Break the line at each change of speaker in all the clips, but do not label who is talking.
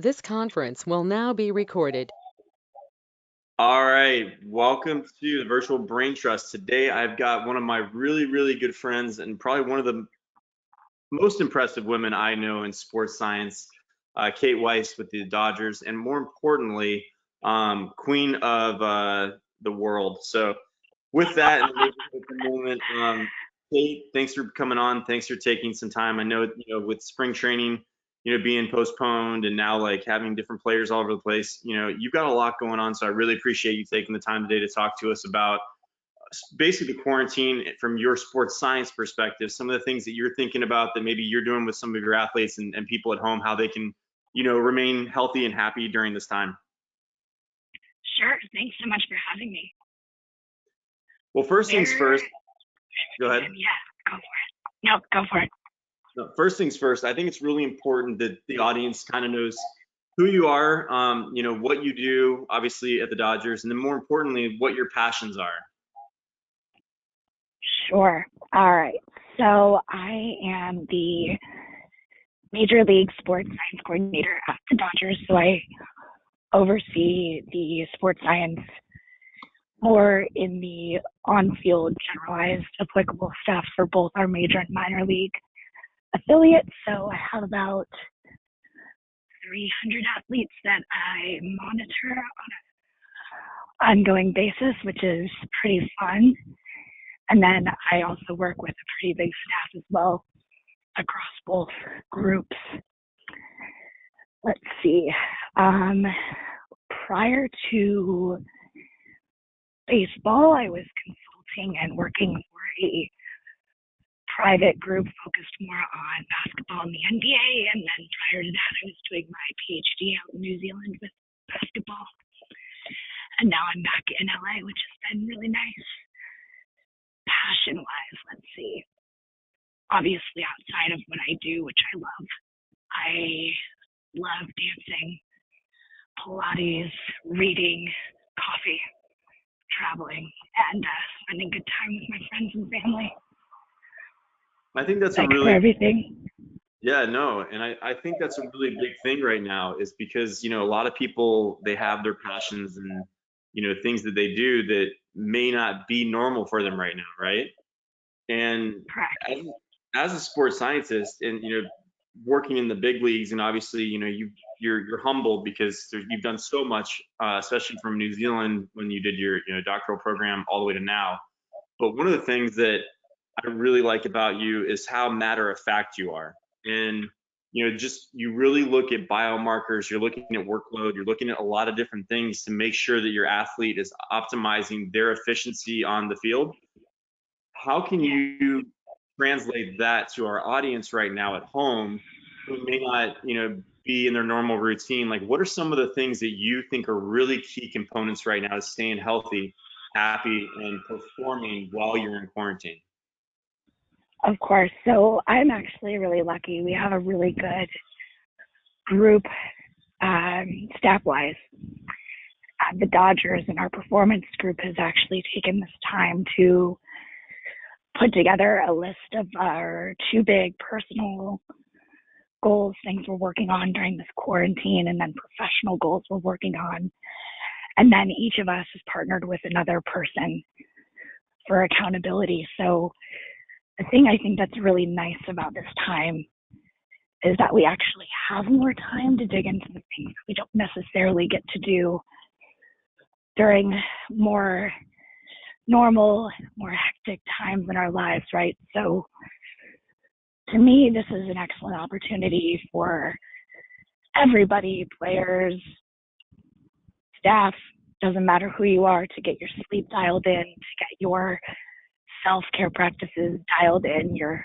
This conference will now be recorded.
All right, welcome to the virtual BrainTrust. Today, I've got one of my really good friends and probably one of the most impressive women I know in sports science, Kate Weiss with the Dodgers, and more importantly, queen of the world. So, with that, and at the moment, Kate, thanks for coming on. Thanks for taking some time. I know, with spring training, being postponed and now like having different players all over the place, you've got a lot going on. So I really appreciate you taking the time today to talk to us about basically quarantine from your sports science perspective, some of the things that you're thinking about that maybe you're doing with some of your athletes and people at home, how they can, remain healthy and happy during this time.
Sure. Thanks so much for having me.
Well, first things first, go ahead.
Yeah, go for it. No, go for it.
No, first things first, I think it's really important that the audience kind of knows who you are, what you do, obviously at the Dodgers, and then more importantly, what your passions are.
Sure. All right. So I am the Major League Sports Science Coordinator at the Dodgers. So I oversee the sports science more in the on-field generalized applicable stuff for both our major and minor league affiliates. So I have about 300 athletes that I monitor on an ongoing basis, which is pretty fun. And then I also work with a pretty big staff as well across both groups. Let's see. Prior to baseball, I was consulting and working for a private group focused more on basketball in the NBA. And then prior to that, I was doing my PhD out in New Zealand with basketball. And now I'm back in LA, which has been really nice. Passion-wise, let's see. Obviously, outside of what I do, which I love dancing, Pilates, reading, coffee, traveling, and spending good time with my friends and family.
I think that's
like for everything.
Yeah, no, and I think that's a really big thing right now is because, a lot of people, they have their passions and, things that they do that may not be normal for them right now, right? And
Correct.
as a sports scientist and, working in the big leagues and obviously, you're humbled because you've done so much, especially from New Zealand when you did your, doctoral program all the way to now. But one of the things that I really like about you is how matter of fact you are. And just you really look at biomarkers, you're looking at workload, you're looking at a lot of different things to make sure that your athlete is optimizing their efficiency on the field. How can you translate that to our audience right now at home who may not, be in their normal routine? Like, what are some of the things that you think are really key components right now to staying healthy, happy, and performing while you're in quarantine?
Of course. So I'm actually really lucky. We have a really good group, staff-wise. The Dodgers and our performance group has actually taken this time to put together a list of our two big personal goals, things we're working on during this quarantine, and then professional goals we're working on. And then each of us has partnered with another person for accountability. So the thing I think that's really nice about this time is that we actually have more time to dig into the things we don't necessarily get to do during more normal, more hectic times in our lives, right? So to me, this is an excellent opportunity for everybody, players, staff, doesn't matter who you are, to get your sleep dialed in, to get your self-care practices dialed in, your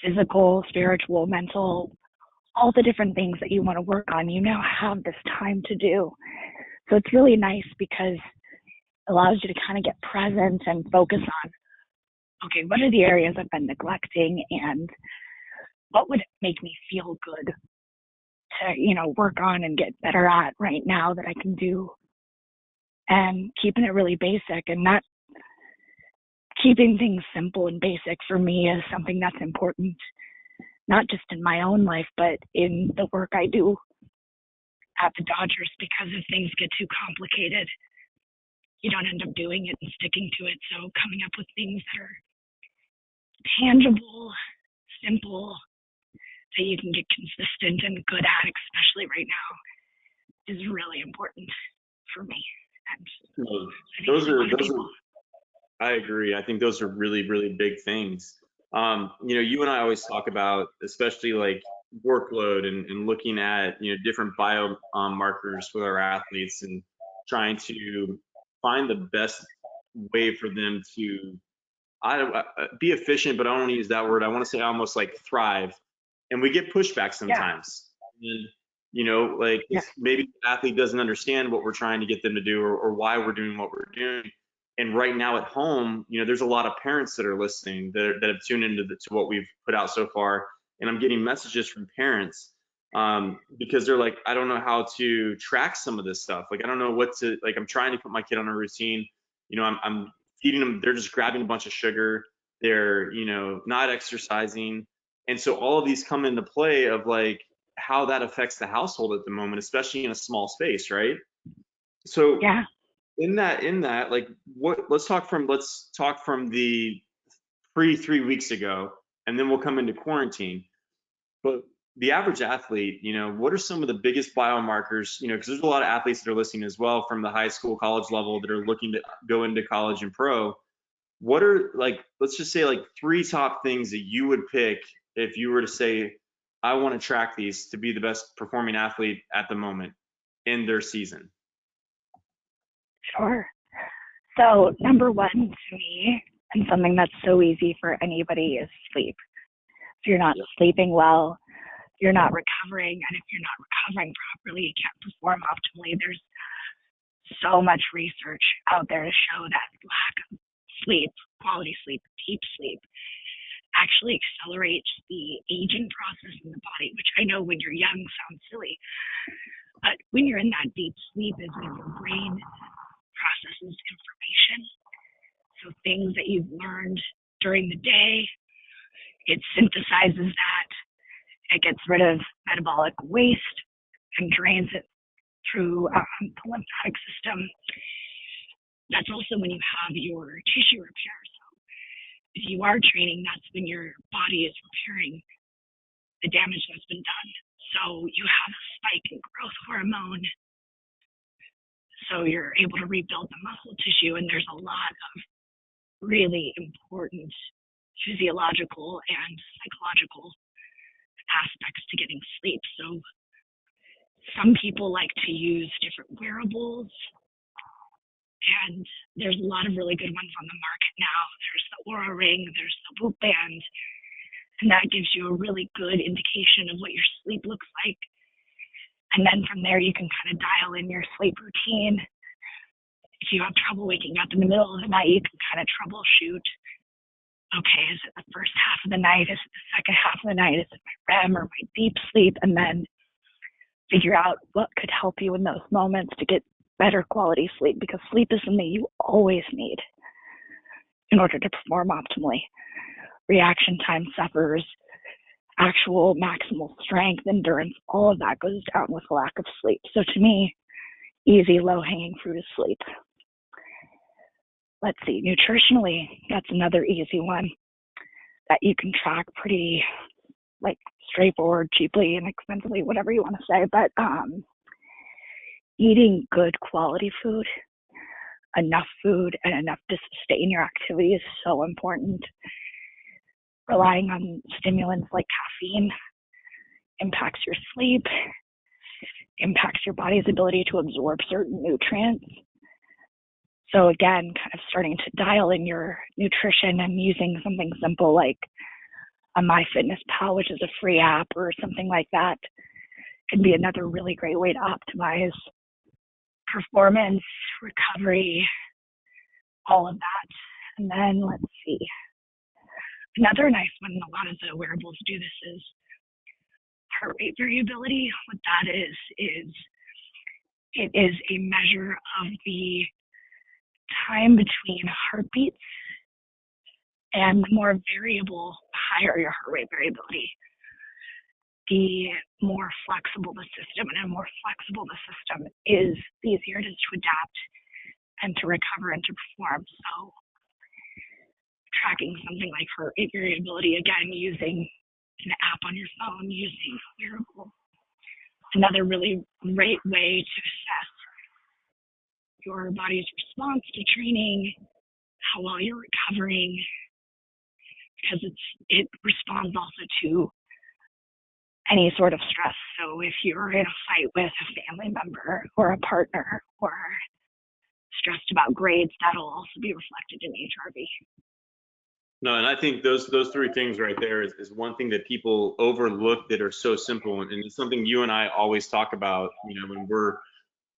physical, spiritual, mental, all the different things that you want to work on, you now have this time to do. So it's really nice because it allows you to kind of get present and focus on, okay, what are the areas I've been neglecting and what would make me feel good to, work on and get better at right now that I can do, and keeping it really basic and not keeping things simple and basic for me is something that's important, not just in my own life, but in the work I do at the Dodgers because if things get too complicated, you don't end up doing it and sticking to it. So coming up with things that are tangible, simple, that you can get consistent and good at, especially right now, is really important for me. And
No,
I think
those
for a
are
lot of
those are.
people.
I agree. I think those are really really big things. You and I always talk about, especially like workload and looking at different bio markers with our athletes and trying to find the best way for them to be efficient, but I don't want to use that word. I want to say almost like thrive. And we get pushback
Yeah,
sometimes. And, like
yeah,
maybe the athlete doesn't understand what we're trying to get them to do, or why we're doing what we're doing. And right now at home, there's a lot of parents that are listening that have tuned into to what we've put out so far. And I'm getting messages from parents because they're like, I don't know how to track some of this stuff. Like, I don't know what to, like, I'm trying to put my kid on a routine. I'm feeding them, they're just grabbing a bunch of sugar. They're, not exercising. And so all of these come into play of like how that affects the household at the moment, especially in a small space, right? So
yeah.
in that, like let's talk from the pre 3 weeks ago, and then we'll come into quarantine. But the average athlete, what are some of the biggest biomarkers, because there's a lot of athletes that are listening as well from the high school, college level that are looking to go into college and pro. What are, like, let's just say like three top things that you would pick if you were to say, I want to track these to be the best performing athlete at the moment in their season?
Sure. So number one to me, and something that's so easy for anybody, is sleep. If you're not
Yep.
sleeping well, you're not recovering, and if you're not recovering properly, you can't perform optimally. There's so much research out there to show that lack of sleep, quality sleep, deep sleep, actually accelerates the aging process in the body, which I know when you're young sounds silly, but when you're in that deep sleep is when your brain processes information. So things that you've learned during the day, it synthesizes that. It gets rid of metabolic waste and drains it through the lymphatic system. That's also when you have your tissue repair. So if you are training, that's when your body is repairing the damage that's been done. So you have a spike in growth hormone. So you're able to rebuild the muscle tissue, and there's a lot of really important physiological and psychological aspects to getting sleep. So some people like to use different wearables, and there's a lot of really good ones on the market now. There's the Aura Ring, there's the Whoop Band, and that gives you a really good indication of what your sleep looks like. And then from there, you can kind of dial in your sleep routine. If you have trouble waking up in the middle of the night, you can kind of troubleshoot. Okay, is it the first half of the night? Is it the second half of the night? Is it my REM or my deep sleep? And then figure out what could help you in those moments to get better quality sleep, because sleep is something you always need in order to perform optimally. Reaction time suffers, actual maximal strength, endurance, all of that goes down with lack of sleep. So to me, easy, low-hanging fruit is sleep. Let's see, nutritionally, that's another easy one that you can track pretty like straightforward, cheaply, inexpensively, whatever you want to say. But eating good quality food, enough food, and enough to sustain your activity is so important. Relying on stimulants like caffeine impacts your sleep, impacts your body's ability to absorb certain nutrients. So again, kind of starting to dial in your nutrition and using something simple like a MyFitnessPal, which is a free app, or something like that, can be another really great way to optimize performance, recovery, all of that. And then let's see. Another nice one, and a lot of the wearables do this, is heart rate variability. What that is it is a measure of the time between heartbeats, and the more variable, the higher your heart rate variability. the more flexible the system, and the more flexible the system is, the easier it is to adapt and to recover and to perform. So tracking something like heart rate variability, again, using an app on your phone, using a wearable, another really great way to assess your body's response to training, how well you're recovering, because it responds also to any sort of stress. So if you're in a fight with a family member or a partner or stressed about grades, that'll also be reflected in HRV.
No, and I think those three things right there is one thing that people overlook that are so simple, and it's something you and I always talk about, when we're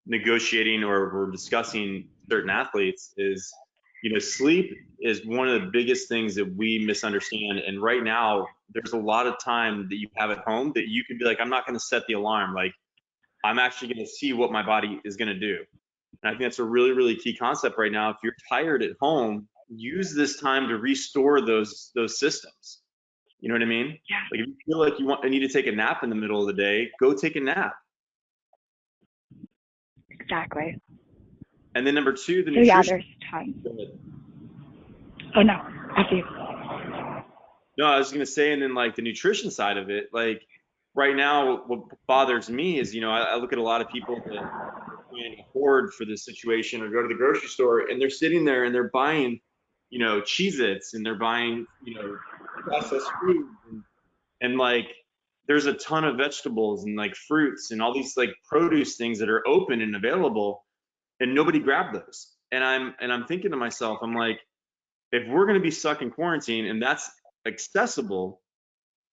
negotiating or we're discussing certain athletes is, sleep is one of the biggest things that we misunderstand. And right now, there's a lot of time that you have at home that you can be like, I'm not going to set the alarm. Like, I'm actually going to see what my body is going to do. And I think that's a really, really key concept right now. If you're tired at home, use this time to restore those systems. You know what I mean?
Yeah.
Like if you feel like you need to take a nap in the middle of the day, go take a nap.
Exactly.
And then number two, the
so
nutrition.
Yeah, there's tons. Oh no, after you.
No, I was gonna say, and then like the nutrition side of it, like right now, what bothers me is, I look at a lot of people that can't afford for this situation or go to the grocery store, and they're sitting there and they're buying, Cheez-Its, and they're buying, processed food, and like there's a ton of vegetables and like fruits and all these like produce things that are open and available, and nobody grabbed those. And I'm thinking to myself, I'm like, if we're going to be stuck in quarantine and that's accessible,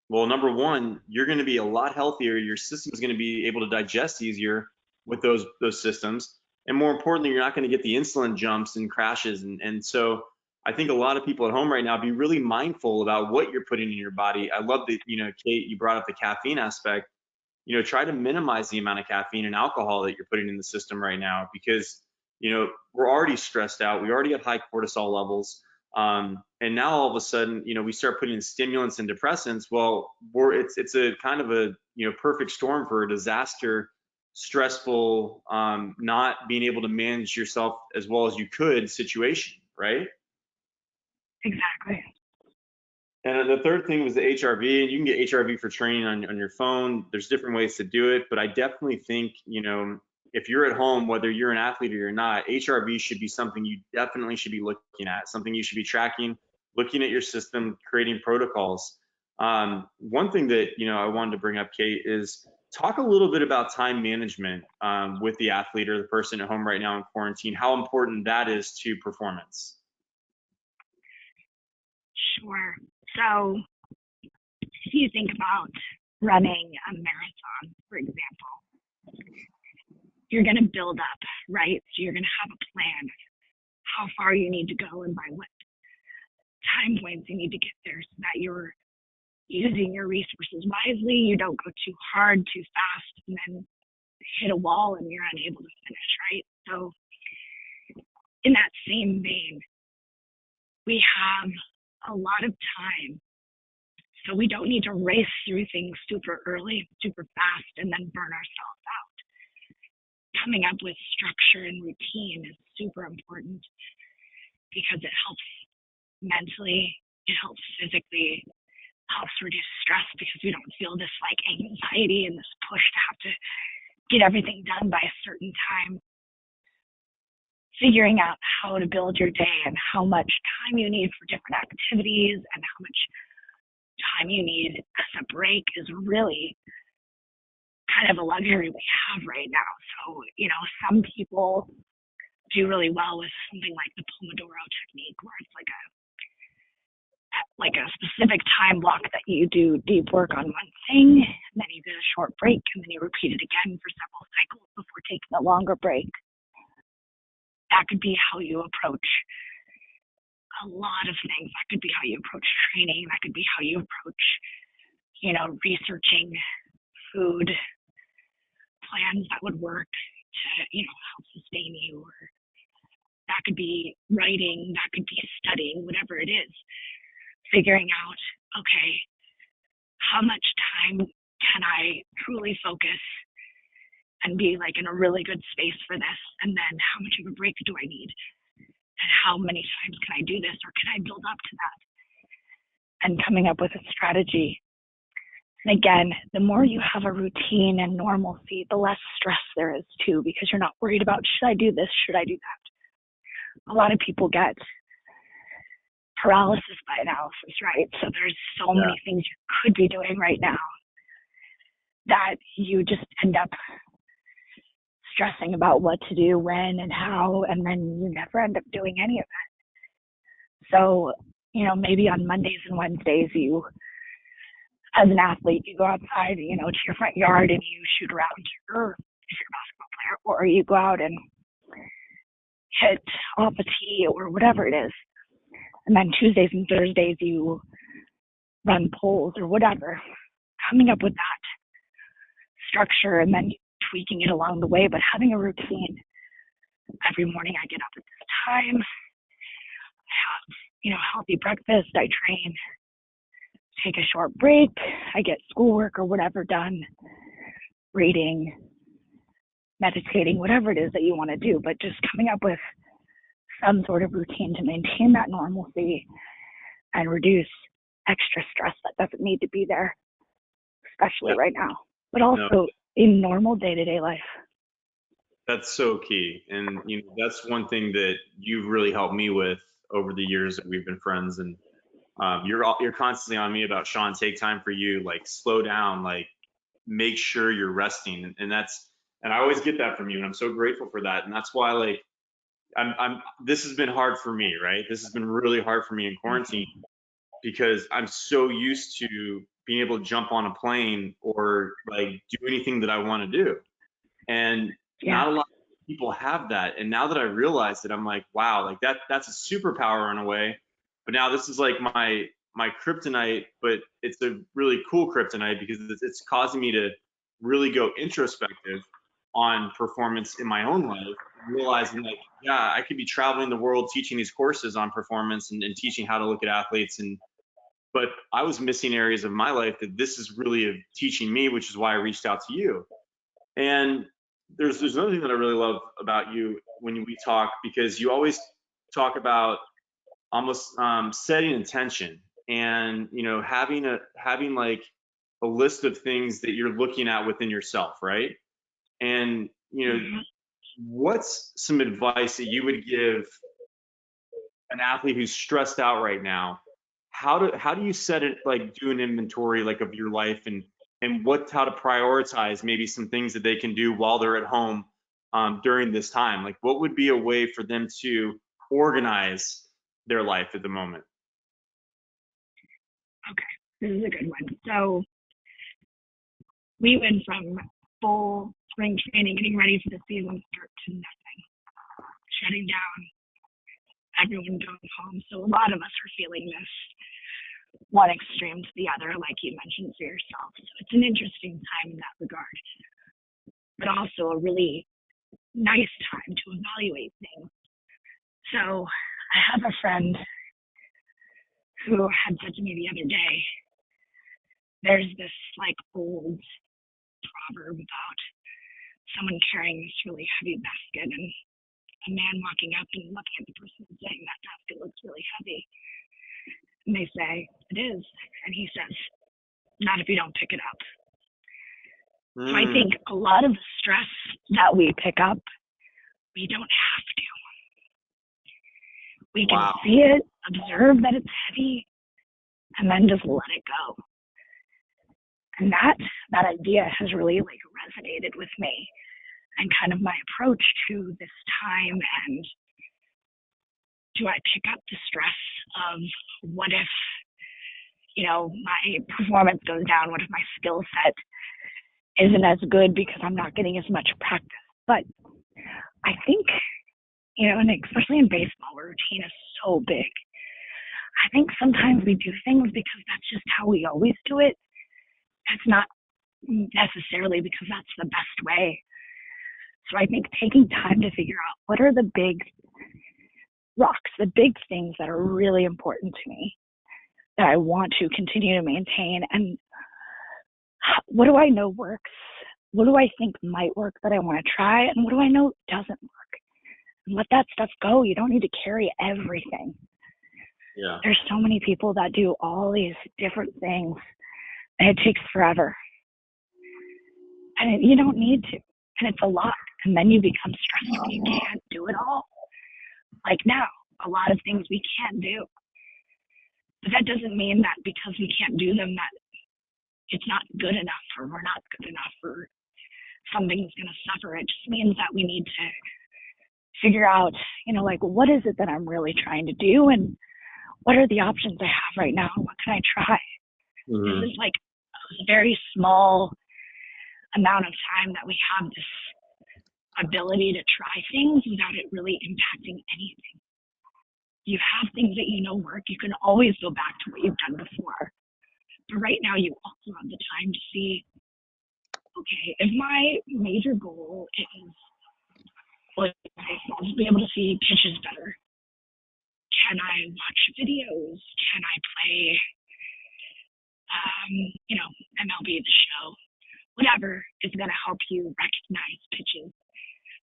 well, number one, you're going to be a lot healthier. Your system is going to be able to digest easier with those systems, and more importantly, you're not going to get the insulin jumps and crashes. And so I think a lot of people at home right now, be really mindful about what you're putting in your body. I love that, Kate, you brought up the caffeine aspect. Try to minimize the amount of caffeine and alcohol that you're putting in the system right now, because we're already stressed out. We already have high cortisol levels. And now all of a sudden, we start putting in stimulants and depressants. Well, it's a kind of a perfect storm for a disaster, stressful, not being able to manage yourself as well as you could situation, right?
Exactly.
And the third thing was the HRV. And you can get HRV for training on your phone. There's different ways to do it, but I definitely think, if you're at home, whether you're an athlete or you're not, HRV should be something you definitely should be looking at, something you should be tracking, looking at your system, creating protocols. One thing that, I wanted to bring up, Kate, is talk a little bit about time management with the athlete or the person at home right now in quarantine, how important that is to performance.
Sure. So if you think about running a marathon, for example, you're going to build up, right? So you're going to have a plan of how far you need to go and by what time points you need to get there, so that you're using your resources wisely. You don't go too hard, too fast, and then hit a wall and you're unable to finish, right? So in that same vein, we have a lot of time. So we don't need to race through things super early, super fast, and then burn ourselves out. Coming up with structure and routine is super important, because it helps mentally, it helps physically, helps reduce stress, because we don't feel this like anxiety and this push to have to get everything done by a certain time. Figuring out how to build your day and how much time you need for different activities and how much time you need as a break is really kind of a luxury we have right now. So, some people do really well with something like the Pomodoro technique, where it's like a specific time block that you do deep work on one thing, and then you get a short break, and then you repeat it again for several cycles before taking a longer break. That could be how you approach a lot of things. That could be how you approach training. That could be how you approach, researching food plans that would work to, help sustain you. Or that could be writing, that could be studying, whatever it is. Figuring out, okay, how much time can I truly focus and be like in a really good space for this? And then how much of a break do I need? And how many times can I do this, or can I build up to that? And coming up with a strategy. And again, the more you have a routine and normalcy, the less stress there is too, because you're not worried about, should I do this? Should I do that? A lot of people get paralysis by analysis, right? So there's so many things you could be doing right now that you just end up stressing about what to do, when and how, and then you never end up doing any of it. So, maybe on Mondays and Wednesdays, you, as an athlete, you go outside, to your front yard and you shoot around, or if you're a basketball player, or you go out and hit off a tee or whatever it is. And then Tuesdays and Thursdays, you run polls or whatever, coming up with that structure and then tweaking it along the way, but having a routine. Every morning I get up at this time, I have, healthy breakfast, I train, take a short break, I get schoolwork or whatever done, reading, meditating, whatever it is that you want to do, but just coming up with some sort of routine to maintain that normalcy and reduce extra stress that doesn't need to be there, especially right now, but also in normal day-to-day life.
That's so key. And, that's one thing that you've really helped me with over the years that we've been friends. And you're constantly on me about, Sean, take time for you, like slow down, like make sure you're resting. And I always get that from you. And I'm so grateful for that. And that's why, like, this has been hard for me, right? This has been really hard for me in quarantine because I'm so used to being able to jump on a plane or like do anything that I want to do. And not a lot of people have that. And now that I realize it, I'm like, wow, like that's a superpower in a way. But now this is like my kryptonite, but it's a really cool kryptonite because it's causing me to really go introspective on performance in my own life, realizing like, I could be traveling the world teaching these courses on performance and teaching how to look at athletes, but I was missing areas of my life that this is really teaching me, which is why I reached out to you. And there's another thing that I really love about you when we talk, because you always talk about almost setting intention and having like a list of things that you're looking at within yourself, right? And what's some advice that you would give an athlete who's stressed out right now? How do you set it, like do an inventory like of your life and how to prioritize maybe some things that they can do while they're at home during this time? Like what would be a way for them to organize their life at the moment?
Okay, this is a good one. So we went from full spring training, getting ready for the season start, to nothing, shutting down, everyone going home. So a lot of us are feeling this one extreme to the other, like you mentioned for yourself. So it's an interesting time in that regard, but also a really nice time to evaluate things. So I have a friend who had said to me the other day, there's this like old proverb about someone carrying this really heavy basket and a man walking up and looking at the person and saying, that basket looks really heavy. And they say, it is. And he says, not if you don't pick it up. So I think a lot of the stress that we pick up, we don't have to. We can see it, observe that it's heavy, and then just let it go. And that idea has really like resonated with me and kind of my approach to this time. And do I pick up the stress of what if, my performance goes down? What if my skill set isn't as good because I'm not getting as much practice? But I think, and especially in baseball where routine is so big, I think sometimes we do things because that's just how we always do it. It's not necessarily because that's the best way. So I think taking time to figure out what are the big rocks, the big things that are really important to me that I want to continue to maintain, and what do I know works? What do I think might work that I want to try? And what do I know doesn't work? And let that stuff go. You don't need to carry everything.
Yeah.
There's so many people that do all these different things, and it takes forever. And you don't need to. And it's a lot. And then you become stressed when you can't do it all. Like now, a lot of things we can't do. But that doesn't mean that because we can't do them that it's not good enough or we're not good enough or something's going to suffer. It just means that we need to figure out, like, what is it that I'm really trying to do and what are the options I have right now? What can I try?
Mm-hmm.
This is like a very small amount of time that we have this ability to try things without it really impacting anything. You have things that work. You can always go back to what you've done before. But right now you also have the time to see, okay, if my major goal is, to be able to see pitches better, can I watch videos? Can I play, MLB The Show? Whatever is going to help you recognize pitches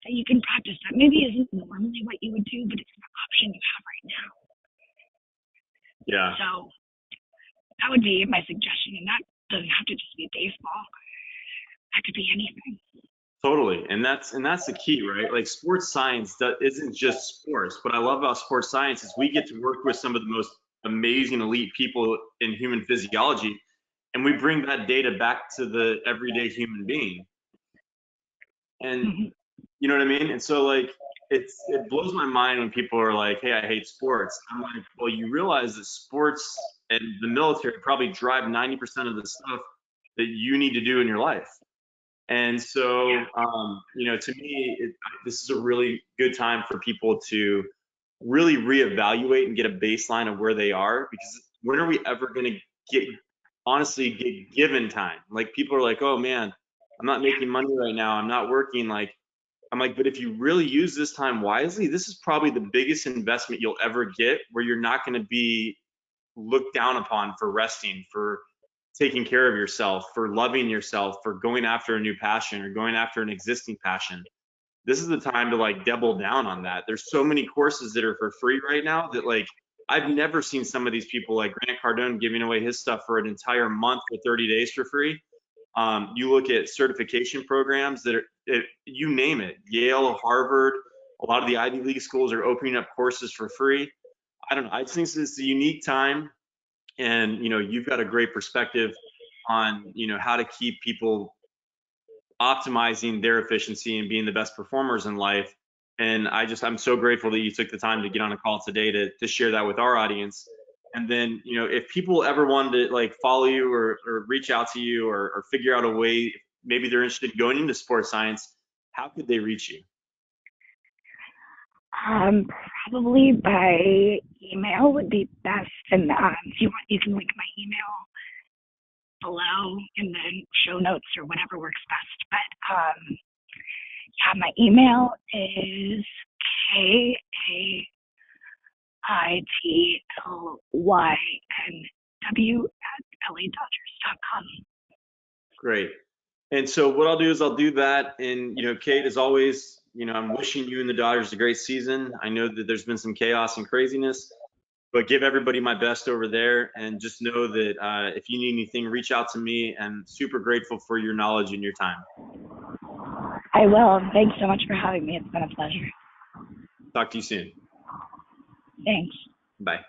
that you can practice that maybe isn't normally what you would do, but it's an option you have right now.
Yeah.
So that would be my suggestion, and that doesn't have to just be baseball. That could be anything.
Totally. And that's the key, right? Like sports science isn't just sports. What I love about sports science is we get to work with some of the most amazing elite people in human physiology, and we bring that data back to the everyday human being. And you know what I mean? And so like it blows my mind when people are like, hey, I hate sports. I'm like, well, you realize that sports and the military probably drive 90% of the stuff that you need to do in your life. And so, to me, this is a really good time for people to really reevaluate and get a baseline of where they are, because when are we ever going to get given time? Like people are like, oh man, I'm not making money right now. I'm not working. I'm like, but if you really use this time wisely, this is probably the biggest investment you'll ever get, where you're not going to be looked down upon for resting, for taking care of yourself, for loving yourself, for going after a new passion or going after an existing passion. This is the time to like double down on that. There's so many courses that are for free right now that like I've never seen some of these people like Grant Cardone giving away his stuff for an entire month for 30 days for free. You look at certification programs that are, you name it, Yale, Harvard, a lot of the Ivy League schools are opening up courses for free. I don't know. I just think it's a unique time, and you've got a great perspective on how to keep people optimizing their efficiency and being the best performers in life. And I'm so grateful that you took the time to get on a call today to share that with our audience. And then if people ever wanted to like follow you or reach out to you or figure out a way, maybe they're interested in going into sports science, how could they reach you?
Probably by email would be best. And if you want, you can link my email below in the show notes or whatever works best. But my email is KAITLYNW@LADodgers.com.
Great. And so what I'll do is I'll do that. And, Kate, as always, I'm wishing you and the Dodgers a great season. I know that there's been some chaos and craziness, but give everybody my best over there. And just know that if you need anything, reach out to me. And super grateful for your knowledge and your time.
I will. Thanks so much for having me. It's been a pleasure.
Talk to you soon.
Thanks.
Bye.